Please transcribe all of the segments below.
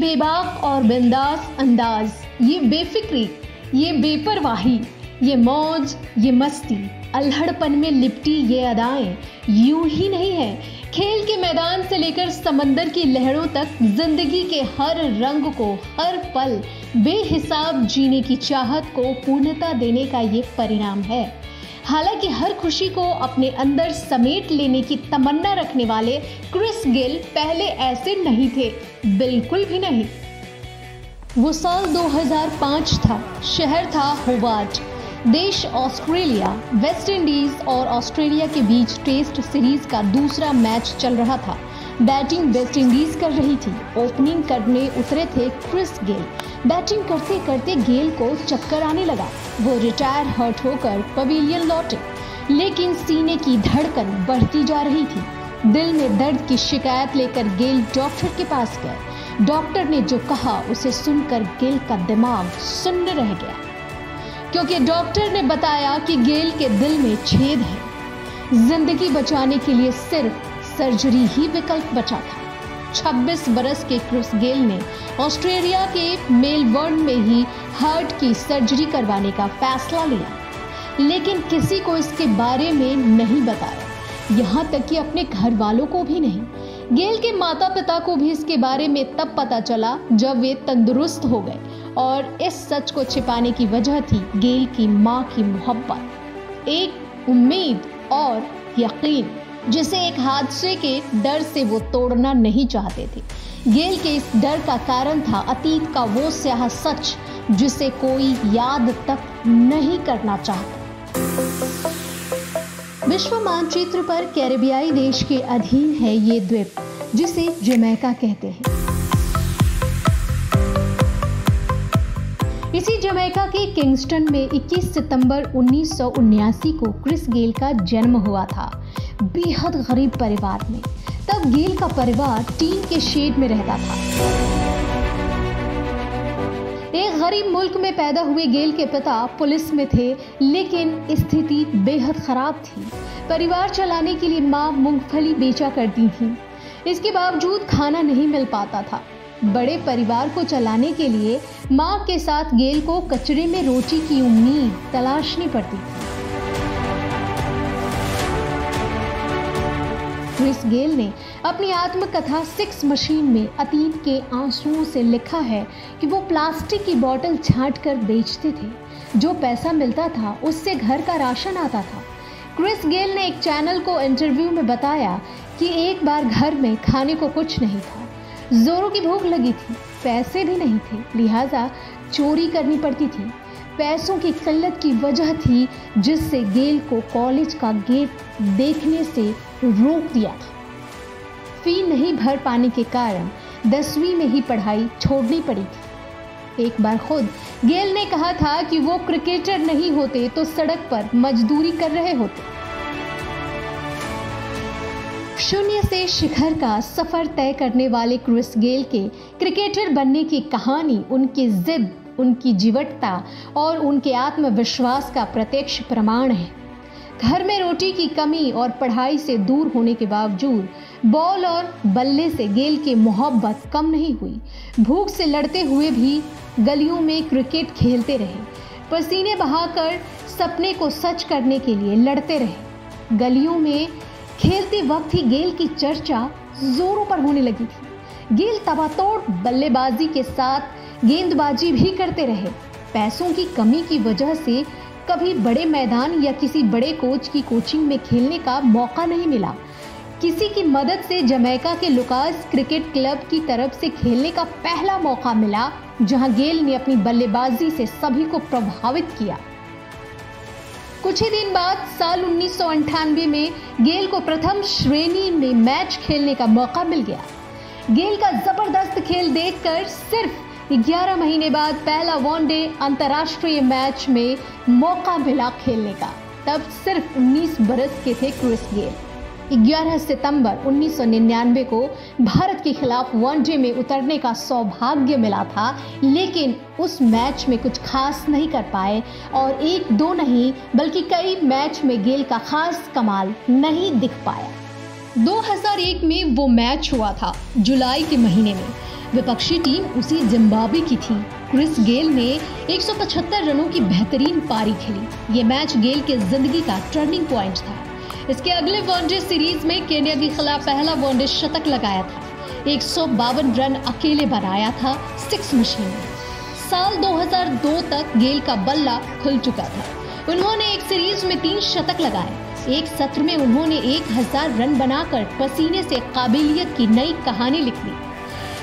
बेबाक और बिंदास अंदाज, ये बेफिक्री, ये बेपरवाही, ये मौज, ये मस्ती, अल्हड़पन में लिपटी ये अदाएं यूं ही नहीं है। खेल के मैदान से लेकर समंदर की लहरों तक जिंदगी के हर रंग को, हर पल बेहिसाब जीने की चाहत को पूर्णता देने का ये परिणाम है। हालांकि हर खुशी को अपने अंदर समेट लेने की तमन्ना रखने वाले क्रिस गेल पहले ऐसे नहीं थे, बिल्कुल भी नहीं। वो साल 2005 था, शहर था होबार्ट, देश ऑस्ट्रेलिया। वेस्ट इंडीज और ऑस्ट्रेलिया के बीच टेस्ट सीरीज का दूसरा मैच चल रहा था। बैटिंग वेस्ट इंडीज कर रही थी। ओपनिंग करने उतरे थे क्रिस गेल। बैटिंग करते करते गेल को चक्कर आने लगा। वो रिटायर हर्ट होकर पवेलियन लौटे, लेकिन सीने की धड़कन बढ़ती जा रही थी। दिल में दर्द की शिकायत लेकर गेल डॉक्टर के पास गए। डॉक्टर ने जो कहा उसे सुनकर गेल का दिमाग सुन्न रह गया, क्योंकि डॉक्टर ने बताया कि गेल के दिल में छेद है। जिंदगी बचाने के लिए सिर्फ सर्जरी ही विकल्प बचा था। 26 बरस के क्रिस गेल ने ऑस्ट्रेलिया के मेलबर्न में ही हार्ट की सर्जरी करवाने का फैसला लिया, लेकिन किसी को इसके बारे में नहीं बताया, यहाँ तक कि अपने घर वालों को भी नहीं। गेल के माता पिता को भी इसके बारे में तब पता चला जब वे तंदुरुस्त हो गए, और इस सच को छिपाने की वजह थी गेल की माँ की मोहब्बत, एक उम्मीद और यकीन जिसे एक हादसे के डर से वो तोड़ना नहीं चाहते थे। गेल के इस डर का कारण था अतीत का वो स्याह सच जिसे कोई याद तक नहीं करना चाहता। विश्व मानचित्र पर कैरेबियाई देश के अधीन है ये द्वीप, जिसे जमैका कहते हैं। इसी जमैका के किंगस्टन में 21 सितंबर 1979 को क्रिस गेल का जन्म हुआ था, बेहद गरीब परिवार में। तब गेल का परिवार टीन के शेड में रहता था। एक गरीब मुल्क में पैदा हुए गेल के पिता पुलिस में थे, लेकिन स्थिति बेहद खराब थी। परिवार चलाने के लिए माँ मूंगफली बेचा करती थी, इसके बावजूद खाना नहीं मिल पाता था। बड़े परिवार को चलाने के लिए माँ के साथ गेल को कचरे में रोटी की उम्मीद तलाशनी पड़ती थी। क्रिस गेल ने अपनी आत्मकथा 6 मशीन में अतीत के आंसुओं से लिखा है कि वो प्लास्टिक की बोतल छांट कर बेचते थे। जो पैसा मिलता था उससे घर का राशन आता था। क्रिस गेल ने एक चैनल को इंटरव्यू में बताया कि एक बार घर में खाने को कुछ नहीं था, जोरों की भूख लगी थी, पैसे भी नहीं थे, लिहाजा चोरी करनी पड़ती थी। पैसों की किल्लत की वजह थी जिससे गेल को कॉलेज का गेट देखने से रोक दिया था। फी नहीं भर पाने के कारण 10वीं में ही पढ़ाई छोड़नी पड़ी थी। एक बार खुद गेल ने कहा था कि वो क्रिकेटर नहीं होते तो सड़क पर मजदूरी कर रहे होते। शून्य से शिखर का सफर तय करने वाले क्रिस गेल के क्रिकेटर बनने की कहानी उनकी जिद, उनकी जीवटता और उनके आत्मविश्वास का प्रत्यक्ष प्रमाण है। घर में रोटी की कमी और पढ़ाई से दूर होने के बावजूद बॉल और बल्ले से गेल की मोहब्बत कम नहीं हुई। भूख से लड़ते हुए भी गलियों में क्रिकेट खेलते रहे, पसीने बहाकर सपने को सच करने के लिए लड़ते रहे। गलियों में खेलते वक्त ही गेल की चर्चा जोरों पर होने लगी थी। गेल तबातोड़ बल्लेबाजी के साथ गेंदबाजी भी करते रहे। पैसों की कमी की वजह से कभी बड़े मैदान या किसी बड़े कोच की कोचिंग में खेलने का मौका नहीं मिला। किसी की मदद से जमैका के लुकास क्रिकेट क्लब की तरफ से खेलने का पहला मौका मिला, जहां गेल ने अपनी बल्लेबाजी से सभी को प्रभावित किया। कुछ ही दिन बाद साल 1998 में गेल को प्रथम श्रेणी में मैच खेलने का मौका मिल गया। गेल का जबरदस्त खेल देखकर सिर्फ 11 महीने बाद पहला वनडे अंतर्राष्ट्रीय मैच में मौका मिला खेलने का। तब सिर्फ 19 बरस के थे क्रिस गेल। 11 सितंबर 1999 को भारत के खिलाफ वनडे में उतरने का सौभाग्य मिला था, लेकिन उस मैच में कुछ खास नहीं कर पाए और 1-2 नहीं बल्कि कई मैच में गेल का खास कमाल नहीं दिख पाया। 2001 में वो मैच हुआ था जुलाई के महीने में। विपक्षी टीम उसी जिम्बाब्वे की थी। क्रिस गेल ने 175 रनों की बेहतरीन पारी खेली। ये मैच गेल के जिंदगी का टर्निंग पॉइंट था। इसके अगले वनडे सीरीज में केन्या के खिलाफ पहला वनडे शतक लगाया था। 152 रन अकेले बनाया था सिक्स मशीन ने। साल 2002 तक गेल का बल्ला खुल चुका था। उन्होंने एक सीरीज में 3 शतक लगाए। एक सत्र में उन्होंने 1000 रन बनाकर पसीने से काबिलियत की नई कहानी लिख दी।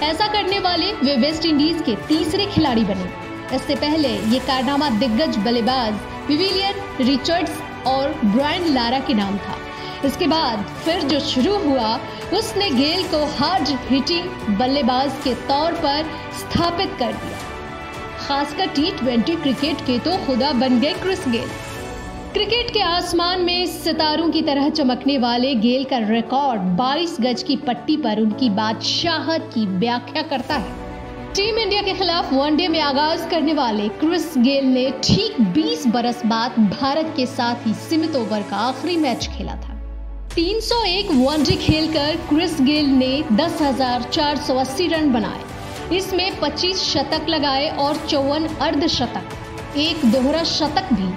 ऐसा करने वाले वे वेस्ट इंडीज के तीसरे खिलाड़ी बने। इससे पहले ये कारनामा दिग्गज बल्लेबाज विविलियन रिचर्ड्स और ब्रायन लारा के नाम था। इसके बाद फिर जो शुरू हुआ उसने गेल को हार्ड हिटिंग बल्लेबाज के तौर पर स्थापित कर दिया। खासकर T20 क्रिकेट के तो खुदा बन गए क्रिस गेल। क्रिकेट के आसमान में सितारों की तरह चमकने वाले गेल का रिकॉर्ड 22 गज की पट्टी पर उनकी बादशाहत की व्याख्या करता है। टीम इंडिया के खिलाफ वनडे में आगाज करने वाले क्रिस गेल ने ठीक 20 बरस बाद भारत के साथ ही सीमित ओवर का आखिरी मैच खेला था। 301 वनडे खेलकर क्रिस गेल ने 10,480 रन बनाए। इसमें 25 शतक लगाए और 54 अर्धशतक, एक दोहरा शतक भी,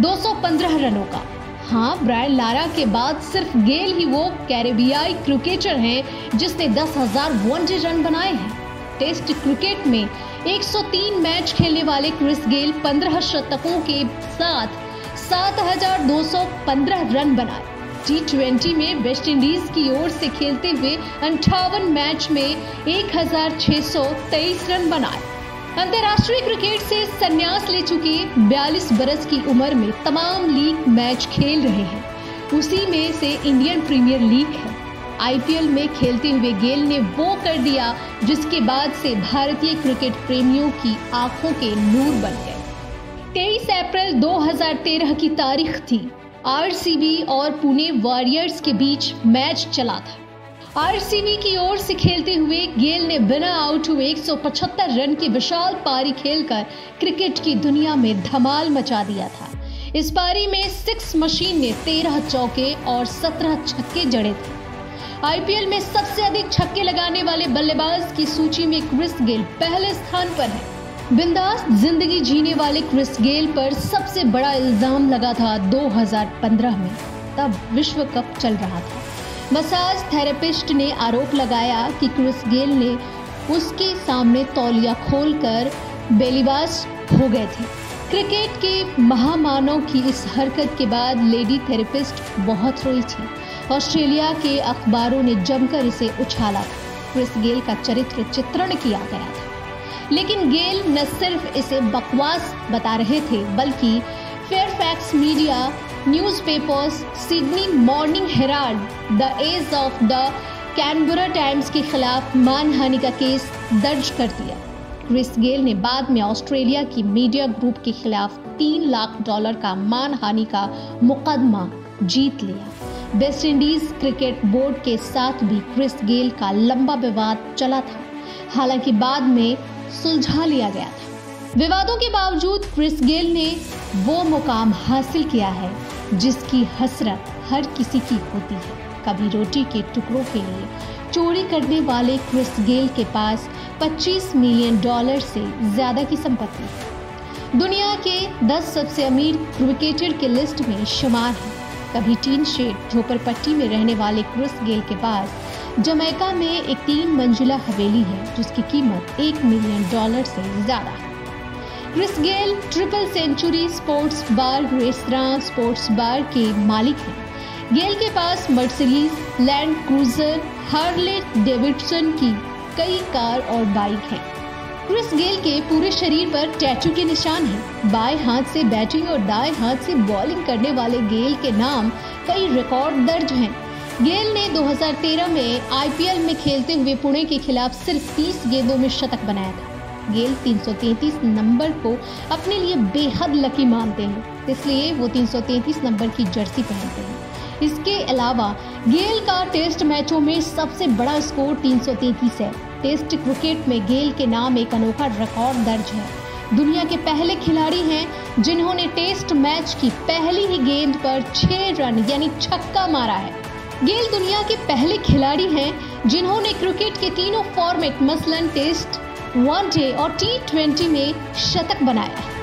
215 रनों का। हाँ, ब्रायन लारा के बाद सिर्फ गेल ही वो कैरेबियाई क्रिकेटर हैं जिसने 10,000 वनडे रन बनाए हैं। टेस्ट क्रिकेट में 103 मैच खेलने वाले क्रिस गेल 15 शतकों के साथ 7,215 रन बनाए। T20 में वेस्ट इंडीज की ओर से खेलते हुए 58 मैच में 1,623 रन बनाए। अंतर्राष्ट्रीय क्रिकेट से संन्यास ले चुके 42 बरस की उम्र में तमाम लीग मैच खेल रहे हैं। उसी में से इंडियन प्रीमियर लीग है। IPL में खेलते हुए गेल ने वो कर दिया जिसके बाद से भारतीय क्रिकेट प्रेमियों की आंखों के नूर बन गए। 23 अप्रैल 2013 की तारीख थी। RCB और पुणे वॉरियर्स के बीच मैच चला था। RCB की ओर से खेलते हुए गेल ने बिना आउट हुए 175 रन की विशाल पारी खेलकर क्रिकेट की दुनिया में धमाल मचा दिया था। इस पारी में सिक्स मशीन ने 13 चौके और 17 छक्के जड़े थे। IPL में सबसे अधिक छक्के लगाने वाले बल्लेबाज की सूची में क्रिस गेल पहले स्थान पर है। बिंदास जिंदगी जीने वाले क्रिस गेल पर सबसे बड़ा इल्जाम लगा था 2015 में। तब विश्व कप चल रहा था। मसाज थेरेपिस्ट ने आरोप लगाया कि क्रिस गेल ने उसके सामने तौलिया खोलकर बेलिबाज हो गए थे। क्रिकेट के महामानव की इस हरकत के बाद लेडी थेरेपिस्ट बहुत रोई थी। ऑस्ट्रेलिया के अखबारों ने जमकर इसे उछाला था। क्रिस गेल का चरित्र चित्रण किया गया था। लेकिन गेल न सिर्फ इसे बकवास बता रहे थे बल्कि Fairfax Media, newspapers, Sydney Morning Herald, the Age of the Canberra Times के खिलाफ मानहानि का केस दर्ज कर दिया। क्रिस गेल ने बाद में ऑस्ट्रेलिया की मीडिया ग्रुप के खिलाफ $3 लाख का मानहानि का मुकदमा जीत लिया। वेस्ट इंडीज क्रिकेट बोर्ड के साथ भी क्रिस गेल का लंबा विवाद चला था। हालांकि बाद में सुलझा लिया गया था। विवादों के बावजूद क्रिस गेल ने वो मुकाम हासिल किया है जिसकी हसरत हर किसी की होती है। कभी रोटी के टुकड़ों के लिए चोरी करने वाले क्रिस गेल के पास $25 मिलियन से ज्यादा की संपत्ति है। दुनिया के 10 सबसे अमीर क्रिकेटर के लिस्ट में शुमार है। कभी टीन शेड झोपड़पट्टी में रहने वाले क्रिस गेल के पास जमैका में एक 3 मंजिला हवेली है जिसकी कीमत $1 मिलियन से ज्यादा है। Chris Gayle triple century sports bar restaurant sports bar के मालिक हैं। गेल के पास Mercedes, Land Cruiser, Harley Davidson की कई कार और बाइक हैं। क्रिस गेल के पूरे शरीर पर टैटू के निशान हैं। बाएं हाथ से बैटिंग और दाएं हाथ से बॉलिंग करने वाले गेल के नाम कई रिकॉर्ड दर्ज हैं। गेल ने 2013 में IPL में खेलते हुए पुणे के खिलाफ सिर्फ 30 गेंदों में शतक बनाया था। गेल 333 नंबर को अपने लिए बेहद लकी मानते हैं, इसलिए वो 333 नंबर की जर्सी पहनते हैं। इसके अलावा गेल का टेस्ट मैचों में सबसे बड़ा स्कोर 333 है। टेस्ट क्रिकेट में गेल के नाम एक अनोखा रिकॉर्ड दर्ज है। दुनिया के पहले खिलाड़ी हैं जिन्होंने टेस्ट मैच की पहली ही गेंद पर 6 रन यानी छक्का मारा है। गेल दुनिया के पहले खिलाड़ी हैं जिन्होंने क्रिकेट के तीनों फॉर्मेट मसलन टेस्ट, वनडे और T20 में शतक बनाया।